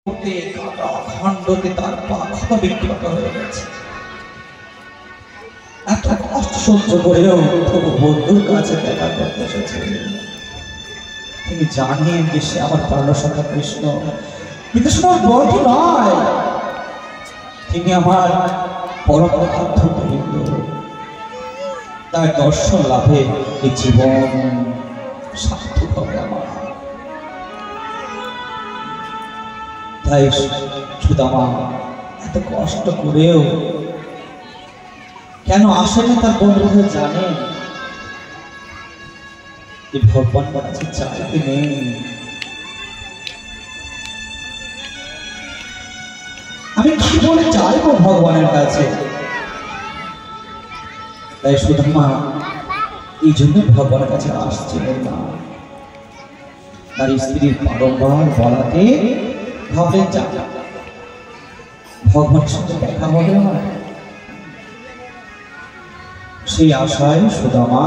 খণ্ডতে তার পা ক্ষত বিক্ষত হয়ে গেছে। এত কষ্ট সহ্য করেও তবু বন্ধুর কাছে দেখা করতে এসেছে। তিনি জানেন যে সে আমার প্রাণসখা কৃষ্ণ, কিন্তু সে আমার বন্ধু নয়, তিনি আমার পরম বাধ্য বন্ধু। তার দর্শন লাভে এই জীবন সার্থক হবে আমার। তাই সুদামা এত কষ্ট করেও কেন আসেনি তার বন্ধুরা জানেন যে ভগবান কাছে চাইতে নেই। আমি কি বলে চাইবো ভগবানের কাছে? তাই সুদামা এই জন্য ভগবানের কাছে আসছিলেন না। তার স্ত্রীর বারংবার বলাতে ভাবলেন যা ভগবানের সাথে দেখা হবে আমার। সেই আশায় সুদামা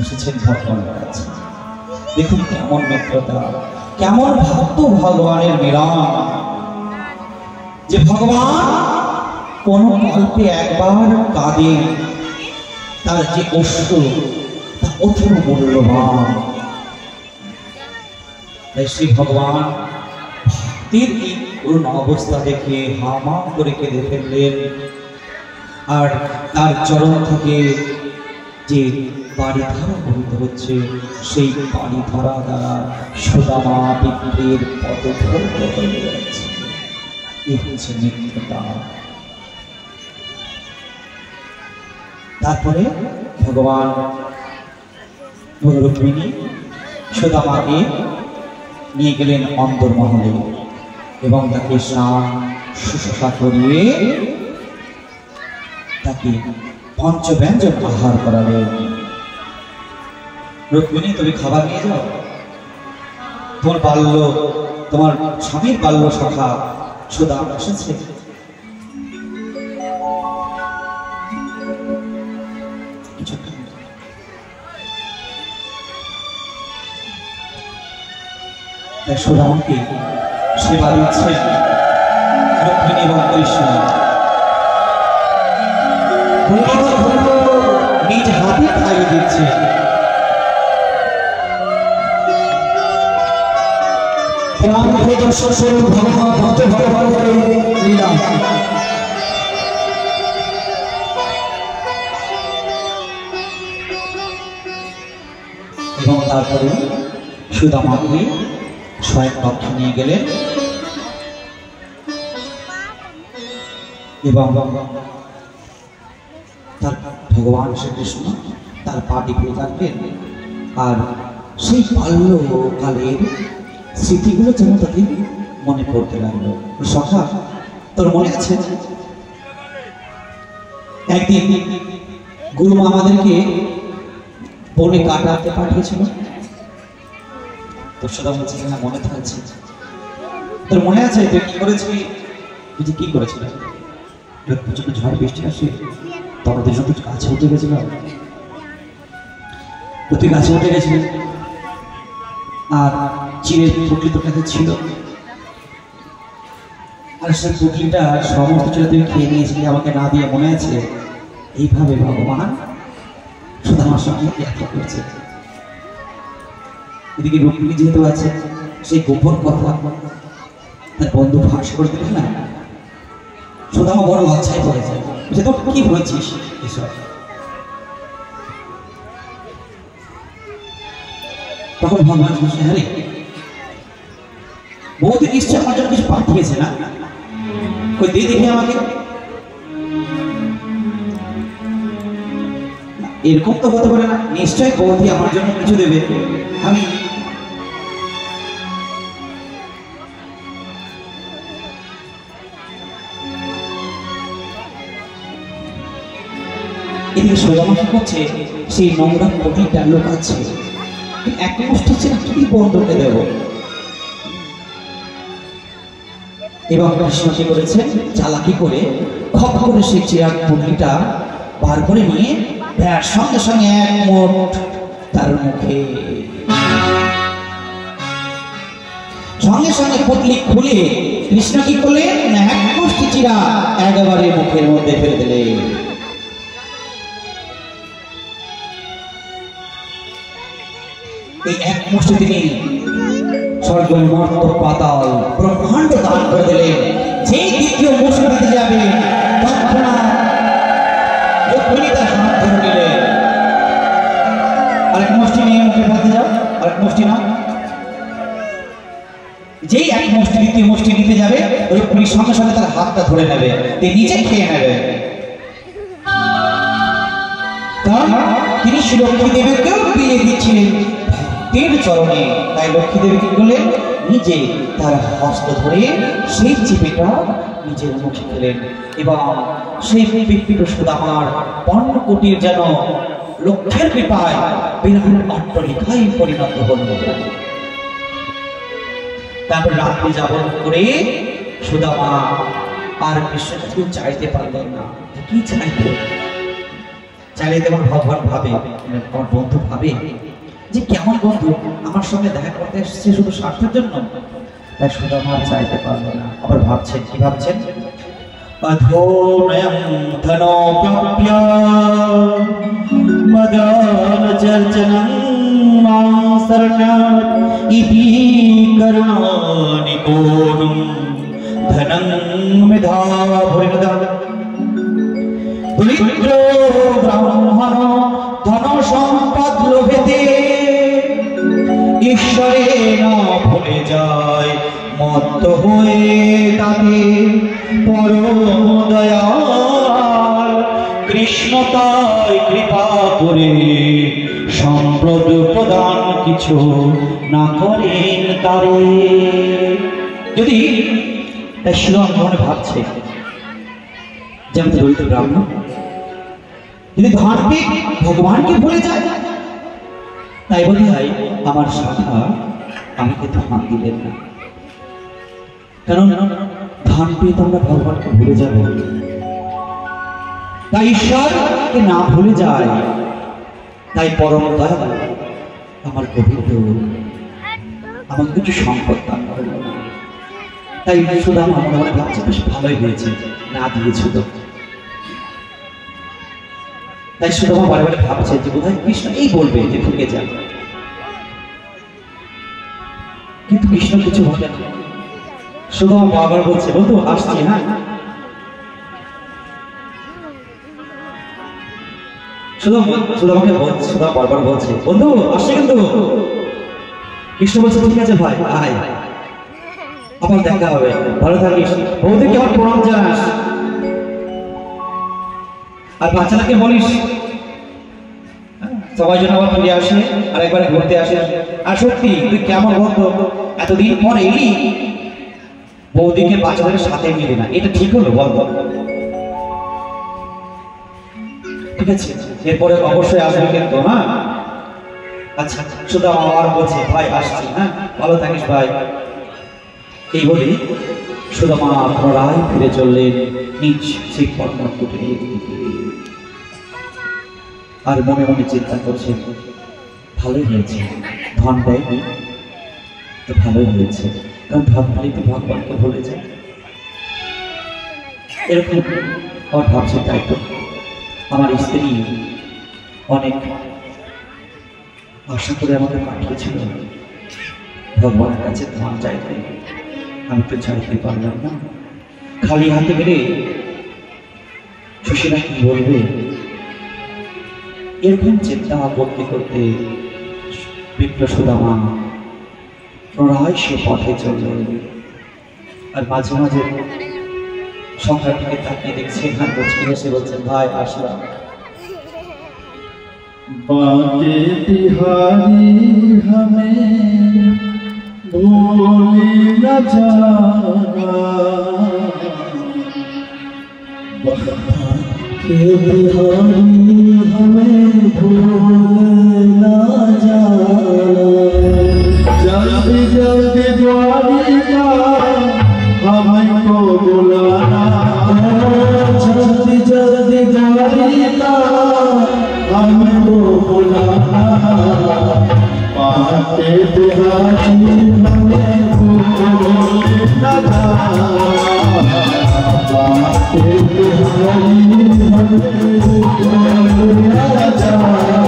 এসেছেন ভগবানের কাছে। দেখুন কেমন মিত্রতা, কেমন ভক্ত ভগবানের মিলন, যে ভগবান কোন কল্পে একবার কাঁদেন, তার যে অশ্রু তা অথর মূল্যবান। তাই শ্রী ভগবান ভক্তির এই করুণ অবস্থা দেখে হামা করে কেঁদে ফেললেন। আর তার চরণ থেকে যে বাড়ি ধারা বহিত হচ্ছে, সেই বাড়ি ধারা দ্বারা সুদামা বিপ্রের পদধৌত হয়ে যাচ্ছে। এই হচ্ছে মিত্রতা। তারপরে ভগবান রুক্মিণী সুদামাকে নিয়ে গেলেন অন্দরমহলে এবং তাকে স্নান শুশ্রূষা করিয়ে তাকে পঞ্চব্যঞ্জন আহার করালেন। রুক্মিণী, তুমি খাবার নিয়ে যাও, তোমার স্বামীর বাল্য সখা সুদামা এসেছে। সুদামাকে সেবা দিচ্ছেন রুক্মিণী এবং কৃষ্ণ। নিজ হাতে খাইয়ে দিচ্ছে। এবং তারপরে সুদামাকে স্বয়ং কক্ষে নিয়ে গেলেন এবং তার ভগবান শ্রীকৃষ্ণ তার পা টিপে থাকবেন। আর সেই বাল্যকালের স্মৃতিগুলো যেন তাকে মনে পড়তে লাগলো। সখা, তোর মনে আছে একদিন গুরুমা আমাদেরকে বনে কাটাতে পাঠিয়েছিল? তোর সদা বলছে না, মনে থাকছে? তোর মনে আছে তুই কি করেছিলি? তুই যে কি করেছিলি? প্রচন্ড ঝড় বৃষ্টি আসে, তোমাদের সাথে গাছে উঠে গেছিলাম। তুই গাছে উঠে গেছিলি আর চিড়ের পুটলি তোর কাছে ছিল, আর সেই পুটলিটা সমস্ত ছেলে তুই খেয়ে নিয়েছিলি আমাকে না দিয়ে, মনে আছে? এইভাবে ভগবান সুদামার সঙ্গে ব্যাখ্যা করছে। এদিকে রুক্মিণী যেহেতু আছে, সেই গোপন কথা তার বন্ধু ফাঁস করে দিল না। সুদামা বড় লজ্জায় পড়ে যায়, যে তোর কি বলছিস এসব? তখন ভগবান বলছে, হ্যাঁ রে, বৌদি নিশ্চয় আমার জন্য কিছু পাঠিয়েছে না? কই দিয়ে দেখে আমাকে। এরকম তো হতে পারে না, নিশ্চয় বৌদি আমার জন্য কিছু দেবে। আমি এদিকে সুদামা কি করছে, সেই নোংরা পুটলিটা লুকাচ্ছে। এক মুষ্টি ছেলে কি বন্ধুকে দেব? এবং কৃষ্ণ কি করেছে, চালাকি করে খপ করে সেই চেয়ার পুটলিটা বার করে নিয়ে সঙ্গে সঙ্গে এক মোট তার মুখে সঙ্গে সঙ্গে পুটলি খুলে কৃষ্ণ কি করলেন না এক মুষ্টি চিরা একেবারে মুখের মধ্যে ফেলে দিলেন। এই এক মুষ্টি তিনি স্বর্গ মর্ত পাতাল ব্রহ্মাণ্ড দান করে দিলেন। যে দ্বিতীয় মুষ্টি দিতে যাবে তার হাত ধরে নিলেন, আরেক মুষ্টি নিয়ে মুখে ফেলতে যাও, আরেক মুষ্টি না, যেই এক মুষ্টি দ্বিতীয় মুষ্টি নিতে যাবে ওই পুলিশ সঙ্গে সঙ্গে তার হাতটা ধরে নেবে, তিনি নিজে খেয়ে নেবে। তিনি শ্রী লক্ষ্মী দেবীকেও বিয়ে দিচ্ছিলেন ভক্তের চরণে। তাই লক্ষ্মী দেবী কি করলেন, নিজে তার হস্ত ধরে সেই চিপিটা নিজের মুখে খেলেন এবং সেই ব্যক্তির সুদামার পর্ণকুটির যেন লক্ষ্যের কৃপায় বিরাট অট্টলিকায় পরিণত হল। তারপর রাত্রি যাপন করে সুদামা আর কৃষ্ণের কাছে চাইতে পারলেন না। কি চাইতে চাইলে তেমন ভগবান ভাবে, আমার বন্ধু ভাবে যে কেমন বন্ধু আমার সঙ্গে দেখা করতে এসেছে শুধু স্বার্থের জন্য। তাই সুদামা চাইতে পারলো না। আবার ভাবছেন, কি ভাবছেন, অধোনয়ং ধনো প্রাপ্য মদন চর্চনং মাং শরণাৎ ইতি করুণানি কোনং ধনং মেধা ভুরিদা দরিদ্র ব্রাহ্মণ ধন সম্পদ লোভেতে ঈশ্বরে না ভুলে যায় মত্ত হয়ে তাকে পরম দয়াল কৃষ্ণ তাই কৃপা করে সম্পদ প্রদান কিছু না করেন তারে। যদি তাই শিলন মনে ভাবছে যেমন দরিদ্র ব্রাহ্মণ যদি ধার্মিক ভগবানকে ভুলে যায়, তাই বলি হয় আমার শাখা আমাকে ধান দিলেন না, কারণ ধান পেয়ে তো আমরা ভগবানকে ভুলে যাব। তাই ঈশ্বরকে না ভুলে যায়, তাই পরম দয়াল আমার গোবিন্দ আমাকে কিছু সম্পদ দান করল। তাই শুধু আমার মনে মনে ভাবছে বেশ ভালোই হয়েছে না দিয়েছিল। তাই শুধু আমার বারে বারে ভাবছে যে বোধহয় কৃষ্ণ এই বলবে যে ঢুকে যান, কিন্তু কৃষ্ণ কিছু বলে না। শুধু আমার বাবার বলছে বন্ধু আসছি, হ্যাঁ শুধু আমাকে শুধু বারবার বলছে বন্ধু আসছে, কিন্তু কৃষ্ণ বলছে ঠিক আছে ভাই আয়, আবার দেখা হবে, ভালো থাকিস, বৌদিকে আমার প্রণাম জানাস, আর বাচ্চাটাকে বলিস সবাই যেন আবার ফিরে আসে আর একবার ঘুরতে আসে। আর সত্যি তুই কেমন বলতো এতদিন পর এলি, বৌদিকে বাচ্চাদের সাথে নিবি না, এটা ঠিক হলো বল? ঠিক আছে, এরপরে অবশ্যই আসবে কিন্তু। হ্যাঁ আচ্ছা, শুধু আমার বলছে ভাই আসছি, হ্যাঁ ভালো থাকিস ভাই। এই বলে সুদামা পুনরায় ফিরে চললেন নিজ সেই কর্মকুটির দিকে। আর মনে মনে চিন্তা করছে ভালোই হয়েছে, ধন দেয়নি তো ভালোই হয়েছে, কারণ ধন পেলে তো ভগবানকে ভুলে যায়। এরকম আমার ভাবছে তাই তো আমার স্ত্রী অনেক আশা করে আমাকে পাঠিয়েছিল ভগবানের কাছে ধন চাইতে, আমি তো চাইতে পারলাম না, খালি হাতে গেলে সুশীলা কি বলবে। এরকম চিন্তা করতে করতে বিপ্র সুদামা প্রায় সে পথে চলে। আর মাঝে মাঝে সংখ্যার দিকে তাকিয়ে দেখছে গান বলছে, এসে বলছেন ভাই আসলাম। बाके तिहारी हमें भूली न जाना, बाके तिहारी हमें भूल न जाना, जल्दी जल्दी द्वारिका हमको बुलाना, जल्दी जल्दी द्वारिका हमको बुलाना, पाके तिहारी हमें ना जाना बिहारी हमें भूल ना जाना